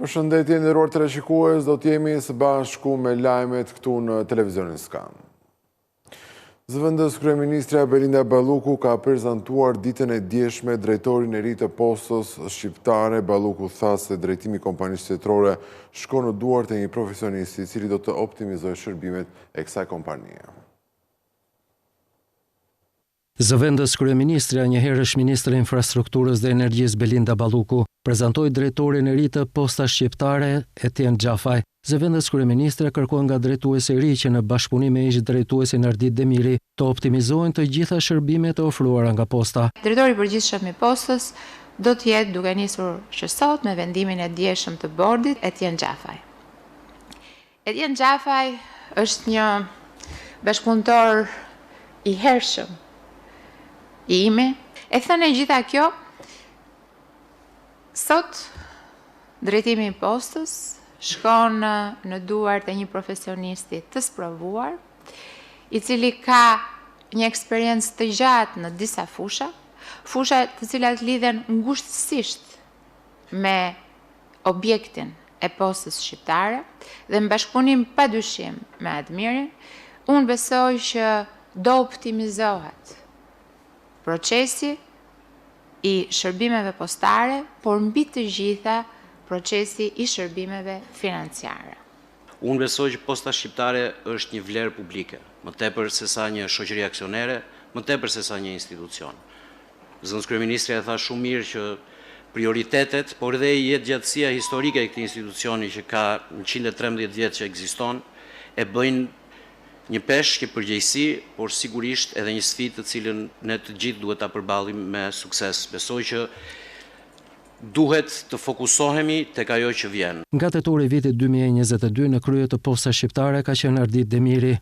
Përshëndetje nderuar teleshikues, do t'jemi së bashku me lajmet këtu në televizionin Skan. Zëvendës kryeministra Belinda Balluku ka prezantuar ditën e djeshme drejtorin e ri të postës shqiptare. Balluku tha se drejtimi i kompanisë tetrore shkon në duart e një profesionisti i cili do të optimizojë shërbimet e kësaj kompanie. Zëvendës kryeministra, njëherësh ministre e infrastrukturës dhe energjisë Belinda Balluku, prezantoi drejtorin e ri të postas shqiptare Etienne Gjafaj. Zëvendës kryeministra kërkoi nga drejtuesi i ri që në bashkëpunim me ish drejtuesin Ardit Demiri të optimizojnë të gjitha shërbimet e ofruara nga posta. Drejtori i përgjithshëm i postës do të jetë, duke nisur që sot me vendimin e djeshëm të bordit, Etienne Gjafaj. Etienne Gjafaj është një bashkëpunëtor i hershëm i imi. E thënë e gjitha kjo, sot drejtimi i postës shkon në duart e një profesionisti të sprovuar, i cili ka një eksperiencë të gjatë në disa fusha të cilat lidhen ngushtësisht me objektin e postës shqiptare dhe në bashkëpunim padyshim me Admirin, unë besoj që do optimizohet procesi i shërbimeve postare, por mbi të gjitha procesi i shërbimeve financiare. Unë besoj që posta shqiptare është një vlerë publike, më tepër se sa një shoqëri aksionere, më tepër se sa një institucion. Zëvendës kryeministri e tha shumë mirë që prioritetet, por edhe jetëgjatësia historike e këtij institucioni që ka 113 vjet që ekziston, e bëjnë një peshë përgjegjësi, por sigurisht edhe një sfidë të cilën ne të gjithë duhet ta përballim me sukses. Besoj që duhet të fokusohemi tek ajo që vjen. Nga tetori i vitit 2022 në krye të postës shqiptare ka qenë Ardit Demiri.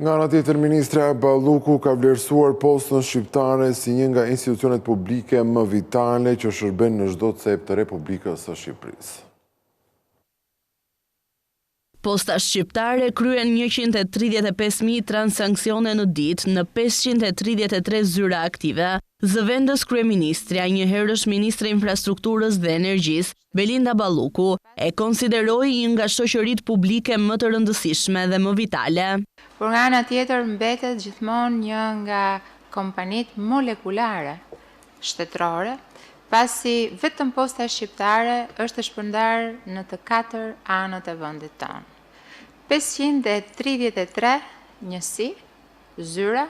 Nga ana tjetër, ministra Balluku ka vlerësuar postën shqiptare si një nga institucionet publike më vitale që shërben në çdo cep të Republikës së Shqipërisë. Posta shqiptare kryen 135.000 transaksione në ditë në 533 zyra aktive. Zëvendës kryeministrja, njëherësh ministre infrastrukturës dhe energjisë, Belinda Balluku, e konsideroi një nga shoqëritë publike më të rëndësishme dhe më vitale. Por nga ana tjetër mbetet gjithmonë një nga kompanitë molekulare shtetërore, pasi vetëm posta shqiptare është e shpërndarë në të 4 anët e vendit tonë. 533 njësi, zyra,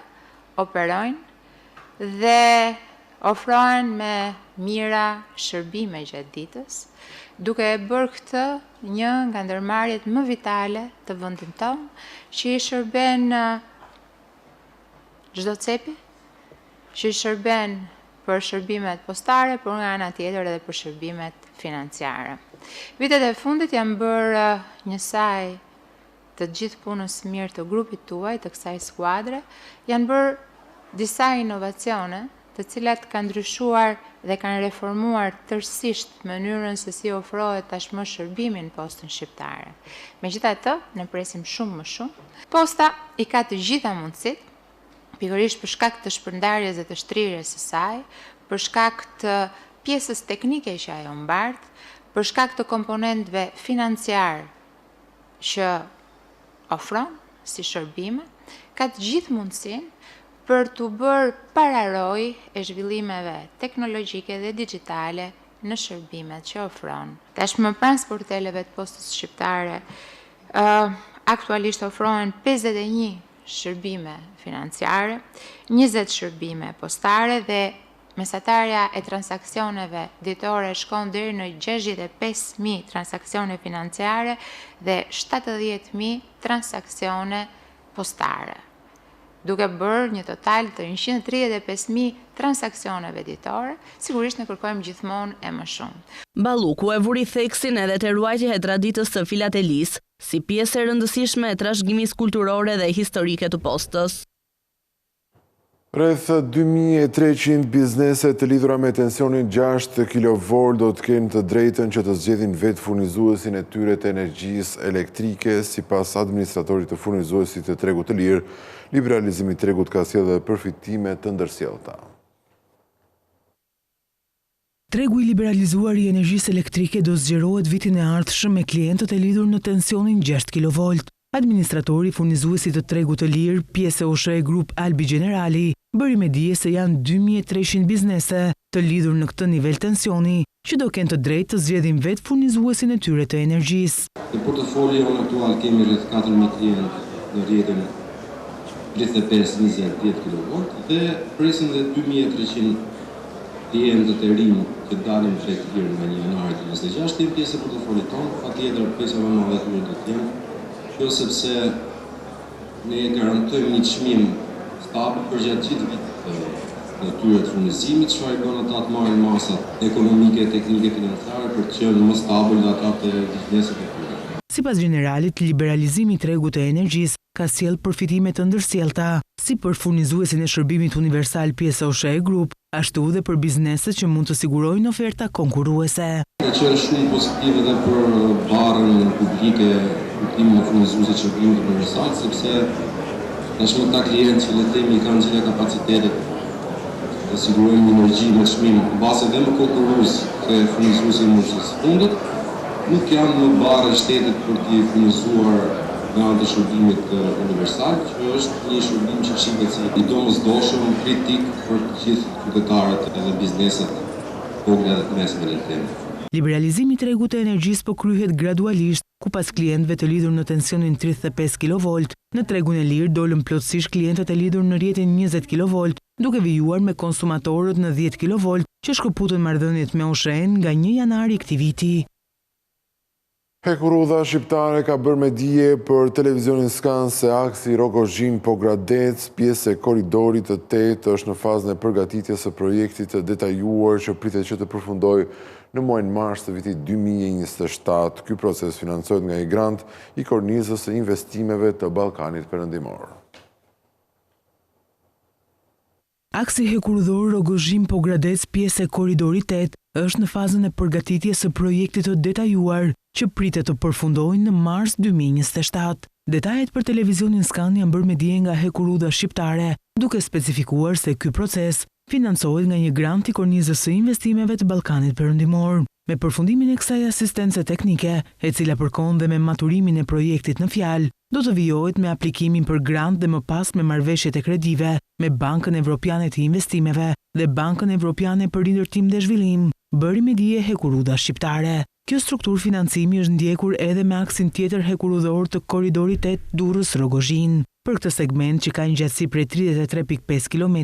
operojnë dhe ofrohen me mira shërbime gjatë ditës, duke e bërë këtë një nga ndërmarrjet më vitale të vendit tonë, që i shërben çdo cepi, që i shërben për shërbimet postare, por nga ana tjetër edhe për shërbimet financiare. Vitet e fundit janë bërë një saj të gjithë punës mirë të grupit tuaj, të kësaj skuadre, janë bërë disa inovacione, të cilat kanë ndryshuar dhe kanë reformuar tërësisht mënyrën se si ofrohet tashmë shërbimi në postën shqiptare. Megjithatë, ne presim shumë më shumë. Posta i ka të gjitha mundësitë, pikërisht për shkak të shpërndarjes dhe të shtrirjes së saj, për shkak të pjesës teknike që ajo mbart, për shkak të komponentëve financiar që ofron si shërbime, ka të gjithë mundësinë për të bërë pararojë e zhvillimeve teknologjike dhe digjitale në shërbimet që ofron. Tashmë pas sporteleve të postës shqiptare, aktualisht ofrohen 51 shërbime financiare, 20 shërbime postare dhe mesatarja e transaksioneve ditore shkon deri në 65.000 transaksione financiare dhe 70.000 transaksione postare, duke bërë një total të 135.000 transaksioneve ditore. Sigurisht ne kërkojmë gjithmonë e më shumë. Balluku e vuri theksin edhe te ruajtja e traditës së filatelisë, si pjesë e rëndësishme e trashëgimisë kulturore dhe historike të postës. Rreth 2300 biznese të lidhura me tensionin 6 kV do të kenë të drejtën që të zgjedhin vetë furnizuesin e tyre të energjisë elektrike, sipas administratorit të furnizuesit të tregut të lirë. Liberalizimi i tregut ka sjellë përfitime të ndërsjellta. Tregu i liberalizuar i energjisë elektrike do zgjerohet vitin e ardhshëm me klientët e lidhur në tensionin 6 kV. Administratori furnizuesit të tregut të lirë, pjesë e OSHE Group Albi Generali, bëri me dije se janë 2300 biznese të lidhur në këtë nivel tensioni, që do kenë të drejtë të zgjedhin vetë furnizuesin e tyre të energjisë. Në portofolion aktual kemi rreth 4000 klientë në rrjetin 35-20 kV dhe presim dhe 2300 klientët e rinj që dalin drejt lirë nga 1 janari 2026, të pjesë e portofolit tonë, patjetër pjesa më e madhe e tyre do të jenë kjo sepse ne garantojmë një çmim stabil për gjatë gjithë vitit të tyre të furnizimit, çfarë bën ata të marrin masat ekonomike, teknike, financiare për të qenë më stabil dhe ata të bizneset e tyre. Sipas Generalit, liberalizimi i tregut të energjisë ka sjellë përfitime të ndërsjellta, si për furnizuesin e shërbimit universal pjesë OSHE Group, ashtu dhe për bizneset që mund të sigurojnë oferta konkurruese. Ka qenë shumë pozitive dhe për barën publike, kuptimin e furnizuesit shërbimit universal, sepse tashmë ta klientë që le të themi kanë gjithë kapacitetet të sigurojnë energji me çmim base dhe më konkurrues ke furnizuesi më së fundit, nuk janë në barë e shtetit për t'i furnizuar nga anë të shërbimit universal, që është një shërbim që shihet si i domosdoshëm, kritik për të gjithë qytetarët edhe bizneset vogla dhe të mesme le të themi. Liberalizimi i tregut të energjisë po kryhet gradualisht, ku pas klientëve të lidhur në tensionin 35 kV, në tregun e lirë dolën plotësisht klientët e lidhur në rrjetin 20 kV, duke vijuar me konsumatorët në 10 kV, që shkëputën marrëdhëniet me OSHE-n nga 1 janari këtij viti. Hekurudha shqiptare ka bërë me dije për televizionin Skan se aksi Rogozhin Pogradec, pjesë e korridorit të 8, është në fazën e përgatitjes së projektit të detajuar që pritet që të përfundojë në muajin mars të vitit 2027. Ky proces financohet nga një grant i kornizës së investimeve të Ballkanit Perëndimor. Aksi hekurudhor Rogozhin Pogradec, pjesë e korridorit 8, është në fazën e përgatitjes së projektit të detajuar që pritet të përfundojnë në mars 2027. Detajet për televizionin Skan janë bërë me dije nga hekurudha shqiptare, duke specifikuar se ky proces financohet nga një grant i kornizës së investimeve të Ballkanit Perëndimor. Me përfundimin e kësaj asistence teknike, e cila përkon dhe me maturimin e projektit në fjalë, do të vijohet me aplikimin për grant dhe më pas me marrëveshjet e kredive me Bankën Evropiane të Investimeve dhe Bankën Evropiane për Rindërtim dhe Zhvillim, bëri me dije hekurudha shqiptare. Kjo strukturë financimi është ndjekur edhe me aksin tjetër hekurudhor të korridorit 8 Durrës-Rogozhin. Për këtë segment që ka një gjatësi prej 33.5 km,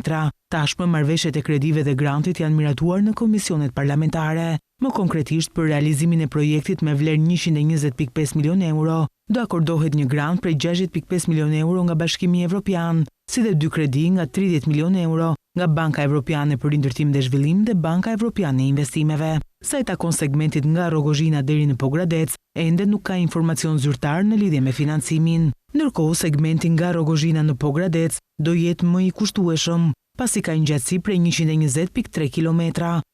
tashmë marrëveshjet e kredive dhe grantit janë miratuar në komisionet parlamentare. Më konkretisht për realizimin e projektit me vlerë 120.5 milion euro, do akordohet një grant prej 60.5 milion euro nga Bashkimi Evropian, si dhe 2 kredi nga 30 milion euro nga Banka Evropiane për Rindërtim dhe Zhvillim dhe Banka Evropiane e Investimeve. Sa i takon segmentit nga Rogozhina deri në Pogradec, ende nuk ka informacion zyrtar në lidhje me financimin. Ndërkohë, segmenti nga Rogozhina në Pogradec do jetë më i kushtueshëm, pasi ka një gjatësi prej 120.3 km.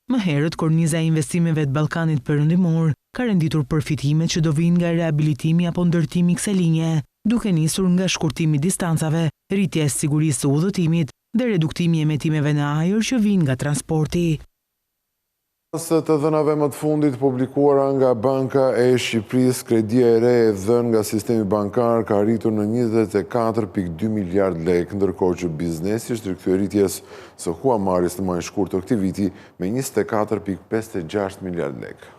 Më herët, korniza e investimeve të Ballkanit Perëndimor ka renditur përfitimet që do vinë nga rehabilitimi apo ndërtimi i kësaj linje, duke nisur nga shkurtimi i distancave, rritja e sigurisë së udhëtimit dhe reduktimi i emetimeve në ajër që vijnë nga transporti. Së të dhënave më të fundit publikuara nga Banka e Shqipërisë, kredia e re e dhënë nga sistemi bankar ka arritur në 24.2 miliard lekë, ndërkohë që biznesi është rikthyer rritjes së huamarrjes në muajin shkurt të këtij viti me 24.56 miliard lekë.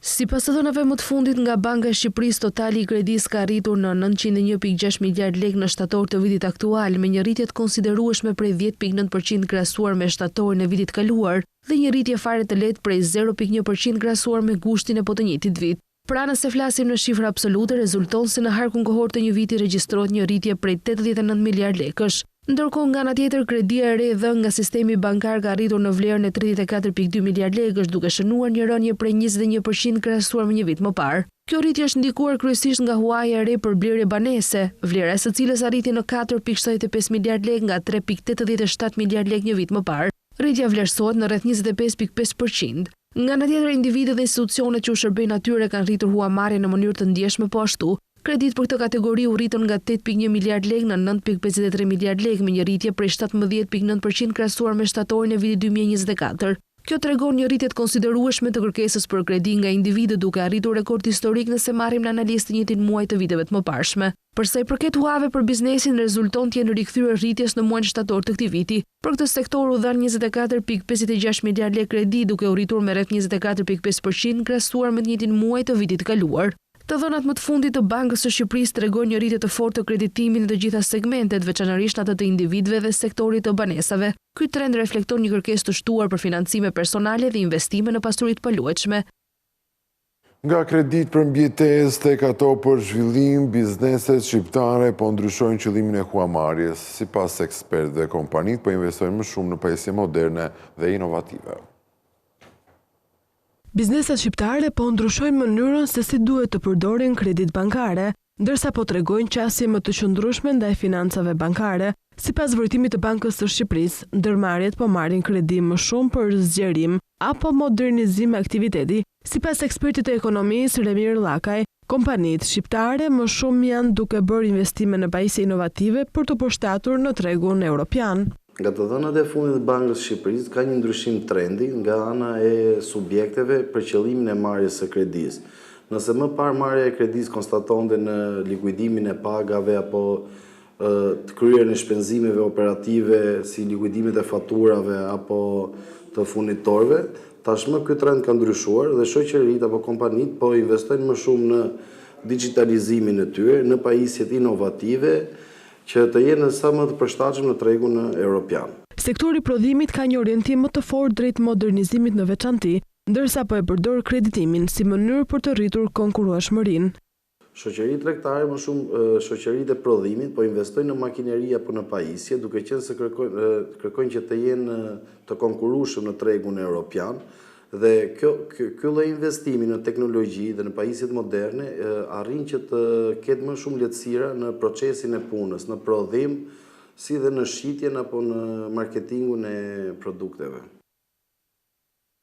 Sipas të dhënave më të fundit nga Banka e Shqipërisë, totali i kredisë ka arritur në 901.6 miliard lekë në shtator të vitit aktual, me një rritje të konsiderueshme prej 10.9% krahasuar me shtatorin e vitit kaluar dhe një rritje fare të lehtë prej 0.1% krahasuar me gushtin e të njëjtit vit. Pra nëse flasim në shifra absolute, rezulton se në harkun kohor të një viti regjistrohet një rritje prej 89 miliard lekësh. Ndërkohë nga ana tjetër, kredia e re dhënë nga sistemi bankar ka arritur në vlerën e 34.2 miliard lekësh, duke shënuar një rënje prej 21% krahasuar me një vit më parë. Kjo rritje është ndikuar kryesisht nga huaja e re për blerje banese, vlera e së cilës arriti në 4.75 miliard lekë nga 3.87 miliard lekë një vit më parë. Rritja vlerësohet në rreth 25.5%. Nga ana tjetër, individët dhe institucionet që u shërbejnë atyre kanë rritur huamarrjen në mënyrë të ndjeshme, po ashtu kredit për këtë kategori u rritën nga 8.1 miliard lekë në 9.53 miliard lekë, me një rritje prej 17.9% krahasuar me shtatorin e vitit 2024. Kjo tregon një rritje të konsiderueshme të kërkesës për kredi nga individët, duke arritur rekord historik nëse marrim në analizë të njëjtin muaj të viteve të mëparshme. Për sa i përket huave për biznesin, rezulton të jenë rikthyer rritjes në muajin shtator të këtij viti. Për këtë sektor u dhan 24.56 miliard lekë kredi, duke u rritur me rreth 24.5% krahasuar me të njëjtin muaj të vitit të kaluar. Të dhënat më të fundit të Bankës së Shqipërisë tregojnë një rritje të fortë të kreditimit në të gjitha segmentet, veçanërisht atë të individëve dhe sektorit të banesave. Ky trend reflekton një kërkesë të shtuar për financime personale dhe investime në pasuri të paluajtshme. Nga kredit për mbjetesë tek ato për zhvillim, bizneset shqiptare po ndryshojnë qëllimin e huamarrjes. Sipas ekspertëve, kompanitë po investojnë më shumë në pajisje moderne dhe inovative. Bizneset shqiptare po ndryshojnë mënyrën se si duhet të përdorin kredit bankare, ndërsa po tregojnë qasje më të qëndrueshme ndaj financave bankare. Sipas vërtimit të Bankës së Shqipërisë, ndërmarrjet po marrin kredi më shumë për zgjerim apo modernizim aktiviteti. Sipas ekspertit të ekonomisë Remir Llakaj, kompanitë shqiptare më shumë janë duke bërë investime në pajisje inovative për të përshtatur në tregun evropian. Nga të dhënat e fundit të Bankës së Shqipërisë ka një ndryshim trendi nga ana e subjekteve për qëllimin e marrjes së kredisë. Nëse më parë marrja e kredisë konstatonte në likuidimin e pagave apo të kryerjen e shpenzimeve operative si likuidimet e faturave apo të furnitorëve, tashmë ky trend ka ndryshuar dhe shoqëritë apo kompanitë po investojnë më shumë në digitalizimin e tyre, në pajisjet inovative që të jenë sa më të përshtatshëm në tregun evropian. Sektori i prodhimit ka një orientim më të fortë drejt modernizimit në veçanti, ndërsa po e përdor kreditimin si mënyrë për të rritur konkurrueshmërinë. Shoqëritë tregtare, më shumë shoqëritë e prodhimit, po investojnë në makineri apo në pajisje, duke qenë se kërkojnë që të jenë të konkurrueshëm në tregun evropian. Dhe ky lloj investimi në teknologji dhe në pajisjet moderne arrin që të ketë më shumë lehtësira në procesin e punës, në prodhim, si dhe në shitjen apo në marketingun e produkteve.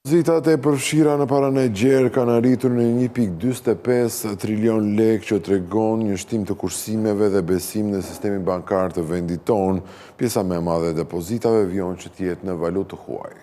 Depozitat e përfshira në paranë e gjerë kanë arritur në 1.45 trilion lekë, që tregon një shtim të kursimeve dhe besim në sistemin bankar të vendit tonë. Pjesa më e madhe e depozitave vjen që të jetë në valutë huaj.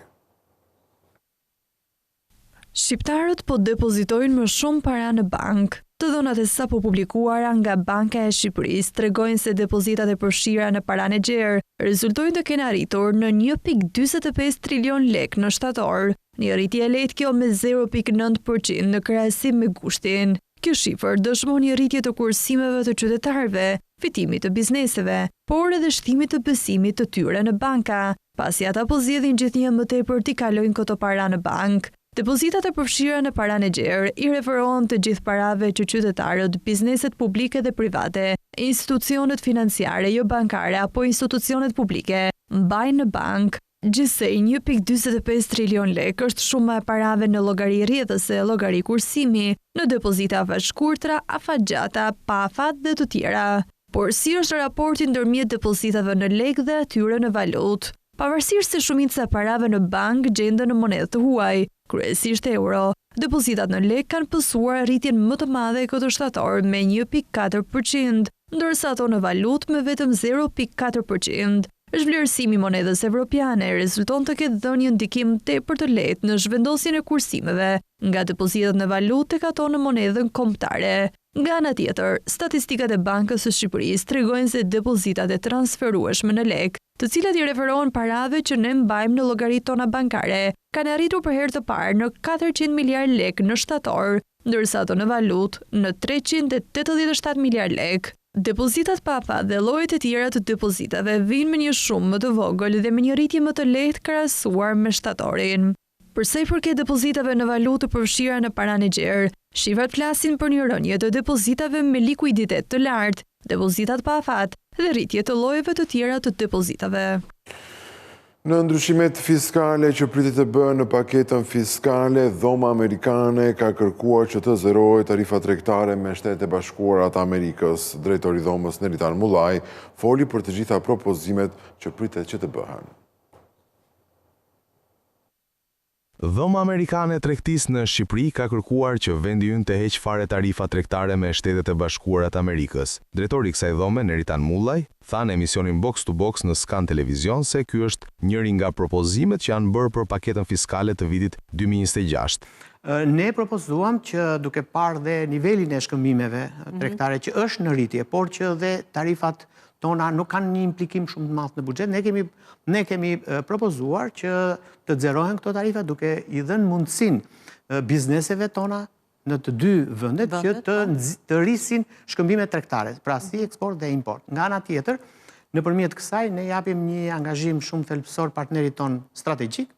Shqiptarët po depozitojnë më shumë para në bank. Të dhënat e sapo publikuara nga Banka e Shqipërisë tregojnë se depozitat e përfshira në paranë e gjerë rezultojnë të kenë arritur në 1.45 trilion lekë në shtator, një rritje e lehtë kjo me 0.9% në krahasim me gushtin. Kjo shifër dëshmon një rritje të kursimeve të qytetarëve, fitimit të bizneseve, por edhe shtimit të besimit të tyre në banka, pasi ata po zgjedhin gjithnjë më tepër t'i kalojnë këto para në bank. Depozitat e përfshira në paranë e gjerë i referohen të gjithë parave që qytetarët, bizneset publike dhe private, institucionet financiare jo bankare apo institucionet publike mbajnë në bank. Gjithsej 1.45 trilion lekë është shuma e parave në llogari rrjedhëse, llogari kursimi, në depozita afat-shkurtra, afat-gjata, pa afat dhe të tjera. Por si është raporti ndërmjet depozitave në lekë dhe atyre në valutë? Pavarësisht se shumica e parave në bank gjenden në monedë të huaj, kryesisht euro, depozitat në lekë kanë pësuar rritjen më të madhe këtë shtator me 1.4%, ndërsa ato në valutë me vetëm 0.4%. Zhvlerësimi i monedhës evropiane rezulton të ketë dhënë një ndikim tepër të lehtë në zhvendosjen e kursimeve nga depozitat në valutë tek ato në monedhën kombëtare. Nga ana tjetër, statistikat e Bankës së Shqipërisë tregojnë se depozitat e transferueshme në lekë, të cilat i referohen parave që ne mbajmë në llogaritë tona bankare, kanë arritur për herë të parë në 400 miliard lekë në shtator, ndërsa ato në valutë në 387 miliard lekë. Depozitat pa afat dhe llojet e tjera të depozitave vijnë me një shumë më të vogël dhe me një rritje më të lehtë krahasuar me shtatorin. Për sa i përket depozitave në valutë të përfshira në paranë e gjerë, shifrat flasin për një rënje të depozitave me likuiditet të lartë, depozitat pa afat dhe rritje të llojeve të tjera të depozitave. Në ndryshimet fiskale që pritet të bëhen në paketën fiskale, Dhoma Amerikane ka kërkuar që të zerohet tarifat tregtare me Shtetet e Bashkuara të Amerikës. Drejtori i Dhomës Neritan Mullaj foli për të gjitha propozimet që pritet që të bëhen. Dhoma Amerikane e Tregtisë në Shqipëri ka kërkuar që vendi ynë të heqë fare tarifa tregtare me Shtetet e Bashkuara të Amerikës. Drejtori i kësaj dhome, Neritan Mullaj, tha në emisionin Box to Box në Skan Televizion se ky është njëri nga propozimet që janë bërë për paketën fiskale të vitit 2026. Ne propozuam që duke parë dhe nivelin e shkëmbimeve tregtare që është në rritje, por që dhe tarifat tona nuk kanë një implikim shumë të madh në buxhet, ne kemi propozuar që të nxjerrohen këto tarifa duke i dhënë mundësinë bizneseve tona në të dy vendet që të rrisin shkëmbimet tregtare, pra si eksport dhe import. Nga ana tjetër, nëpërmjet kësaj ne japim një angazhim shumë thelbësor partnerit ton strategjik,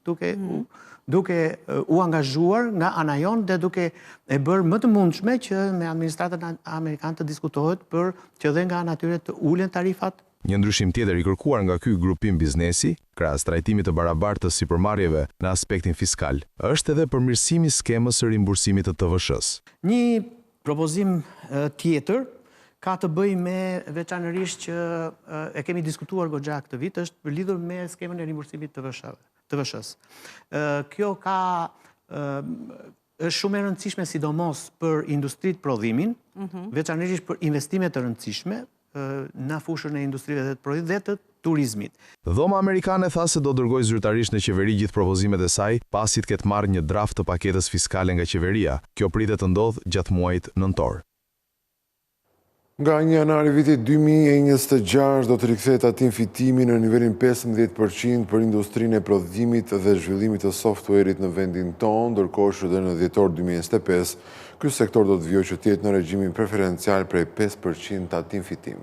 duke u angazhuar nga ana jonë dhe duke e bërë më të mundshme që me administratën amerikanë të diskutohet për që dhe nga natyre të ulen tarifat. Një ndryshim tjetër i kërkuar nga ky grupim biznesi, krahas trajtimit të barabartë të sipërmarrjeve në aspektin fiskal, është edhe përmirësimi i skemës së rimbursimit të TVSH-s. Një propozim tjetër ka të bëjë me veçanërisht që e kemi diskutuar goxha këtë vit, është lidhur me skemën e rimbursimit të TVSH-s. Kjo është shumë e rëndësishme sidomos për industritë prodhimin, veçanërisht për investime të rëndësishme në fushën e industrive dhe të prodhimit dhe të turizmit. Dhoma Amerikane tha se do dërgojë zyrtarisht në qeveri gjithë propozimet e saj pasi të ketë marrë një draft të paketës fiskale nga qeveria. Kjo pritet të ndodhë gjatë muajit nëntor. Nga 1 janar i vitit 2026 do të rikthehet tatim fitimi në nivelin 15% për industrinë e prodhimit dhe zhvillimit të softwareit në vendin tonë, ndërkohë që dhe në dhjetor 2025 ky sektor do të vijojë që të jetë në regjimin preferencial prej 5% tatim fitim.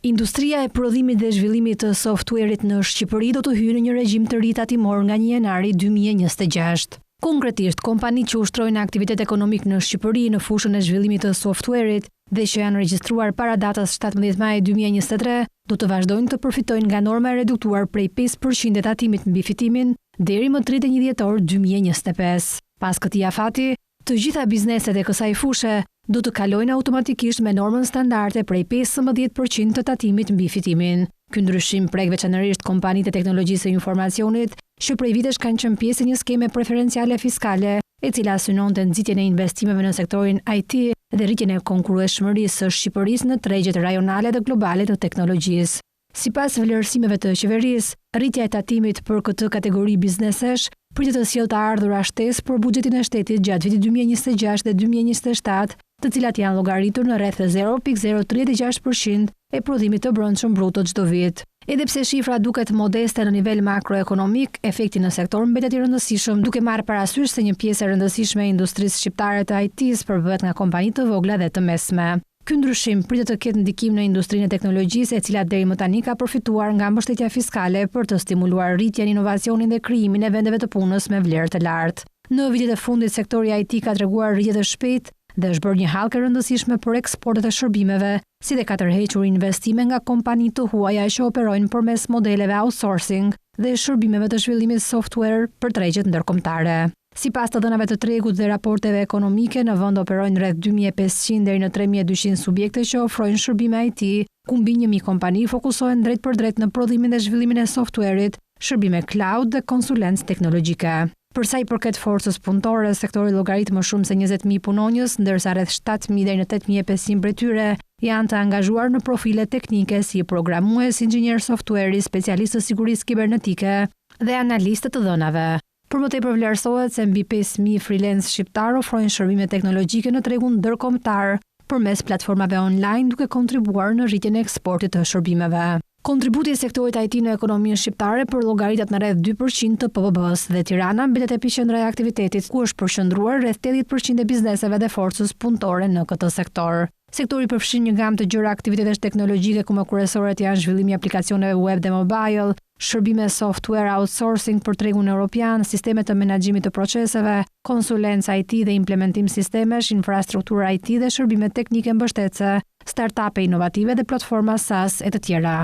Industria e prodhimit dhe zhvillimit të softwareit në Shqipëri do të hyjë në një regjim të ri tatimor nga 1 janari 2026. Konkretisht, kompani që ushtrojnë aktivitet ekonomik në Shqipëri në fushën e zhvillimit të softwareit dhe që janë regjistruar para datës 17 maj 2023, do të vazhdojnë të përfitojnë nga norma e reduktuar prej 5% e tatimit mbi fitimin deri më 31 dhjetor 2025. Pas këtij afati, të gjitha bizneset e kësaj fushë do të kalojnë automatikisht me normën standarde prej 15% të tatimit mbi fitimin. Ky ndryshim prek veçanërisht kompanitë e teknologjisë së informacionit, që prej vitesh kanë qenë pjesë e një skeme preferenciale fiskale, e cila synonte nxitjen e investimeve në sektorin IT dhe rritjen e konkurrueshmërisë së Shqipërisë në tregjet rajonale dhe globale të teknologjisë. Sipas vlerësimeve të qeverisë, rritja e tatimit për këtë kategori biznesesh pritet të sjellë të ardhura shtesë për buxhetin e shtetit gjatë vitit 2026 dhe 2027, të cilat janë llogaritur në rreth 0.036% e prodhimit të brendshëm bruto çdo vit. Edhe pse shifra duket modeste në nivel makroekonomik, efekti në sektor mbetet i rëndësishëm, duke marrë parasysh se një pjesë e rëndësishme e industrisë shqiptare të IT-s përbëhet nga kompani të vogla dhe të mesme. Ky ndryshim pritet të ketë ndikim në industrinë e teknologjisë, e cila deri më tani ka përfituar nga mbështetja fiskale për të stimuluar rritjen, inovacionin dhe krijimin e vendeve të punës me vlerë të lartë. Në vitet e fundit sektori IT ka treguar rritje të shpejtë dhe është bërë një hallkë e rëndësishme për eksportet e shërbimeve, si dhe ka tërhequr investime nga kompani të huaja që operojnë përmes modeleve outsourcing dhe shërbimeve të zhvillimit software për tregjet ndërkombëtare. Sipas të dhënave të tregut dhe raporteve ekonomike, në vend operojnë rreth 2500 deri në 3200 subjekte që ofrojnë shërbime IT, ku mbi 1000 kompani fokusohen drejt për drejt në prodhimin dhe zhvillimin e softwareit, shërbime cloud dhe konsulencë teknologjike. Për sa i përket forcës punëtore, sektori llogarit më shumë se 20.000 punonjës, ndërsa rreth 7.000 deri në 8.500 prej tyre janë të angazhuar në profile teknike si programues, inxhinier softueri, specialistë sigurisë kibernetike dhe analistë të dhënave. Për më tepër vlerësohet se mbi 5.000 freelance shqiptar ofrojnë shërbime teknologjike në tregun ndërkombëtar përmes platformave online, duke kontribuar në rritjen e eksportit të shërbimeve. Kontributi i sektorit IT në ekonominë shqiptare përllogaritet në rreth 2% të PBB-s dhe Tirana mbetet epicentri i aktivitetit, ku është përqendruar rreth 80% e bizneseve dhe forcës punëtore në këtë sektor. Sektori përfshin një gamë të gjëra aktivitetesh teknologjike, ku më kryesorët janë zhvillimi i aplikacioneve web dhe mobile, shërbime software outsourcing për tregun evropian, sisteme të menaxhimit të proceseve, konsulencë IT dhe implementim sistemesh, infrastrukturë IT dhe shërbime teknike mbështetëse, startupe inovative dhe platforma SaaS e të tjera.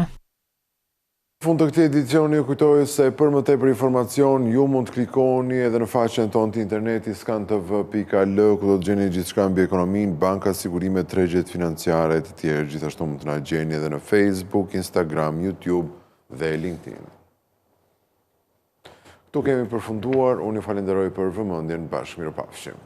Në fund të këtij edicioni ju kujtoj se për më tepër informacion ju mund të klikoni edhe në faqen tonë të internetit skantv.al, ku do të gjeni gjithçka mbi ekonominë, banka, sigurimet, tregjet financiare e të tjerë. Gjithashtu mund të na gjeni edhe në Facebook, Instagram, YouTube dhe LinkedIn. Tu kemi përfunduar, unë ju falenderoj për vëmendjen, bashkë mirupafshim.